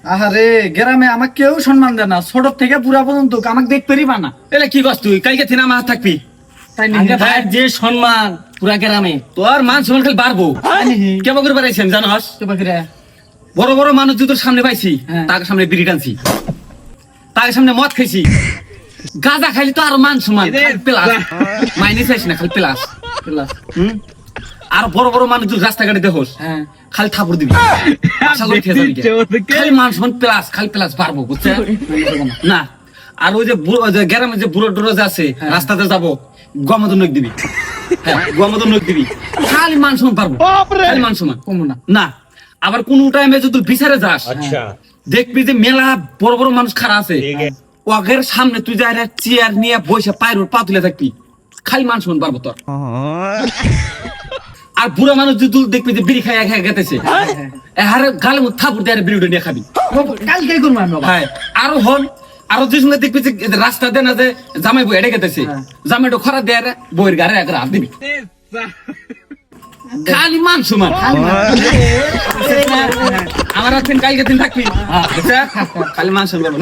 আহারে গ্রামে আমাকে কেউ সম্মান দেয় না, ছোট থেকে বুড়া পর্যন্ত আমাকে দেখতেই পানা। এলে কি কস তুই কালকে থিনা আমার হাত থাকবি তাই আগে ভাই যে সম্মান পুরা গ্রামে তোর মান সম্মান খালি বাড়বো কেমন করে বাড়াইছি আমি জানোস বড় বড় মানুষ যদি তোর সামনে পাইছি হ্যাঁ। তার সামনে বিড়ি টানছি তার সামনে মদ খাইছি গাঁজা খাইলি তো আরো মান সম্মান প্লাস মাইনে চাইছি না খালি প্লাস আর বড় বড় মানুষ যদি রাস্তাঘাটে দেখোস হ্যাঁ খালি থাপড় দিবি আশা করি খেয়ে যাবি কে। খালি মান সম্মান প্লাস খালি প্লাস বাড়বো বুঝছে না আর ওই যে গ্রামে যে বুড়ো ডুড়ো যে আছে রাস্তাতে যাবো গমদ নখ দিবি হ্যাঁ গমদ নখ দিবি খালি মান সম্মান পারবো খালি মান সম্মান কমো না। না আবার কোন টাইমে যদি বিচারে যাস দেখবি যে মেলা বড় বড় মানুষ খারাপ আছে ওগের সামনে তুই যাই চেয়ার নিয়ে বসে পায়ের উপর পা তুলে থাকবি খালি মান সম্মান পারবো তোর আর বুড়া মানুষ যদি দেখবি যে বিড়ি খাই খাই গেতেছে আর গালে মধ্যে থাপুর দিয়ে বিড়িটা নিয়ে খাবি কালকে করবো আমি বাবা। হ্যাঁ আরো হন আরো যে সঙ্গে দেখবি যে রাস্তা দেয় না যে জামাই বই এড়ে গেতেছে হ্যাঁ। জামাইটা খরা দেয় বইয়ের গাড়ি এক হাত দিবি খালি মান সমান আমার হাত কালকে দিন থাকবি খালি মান সমান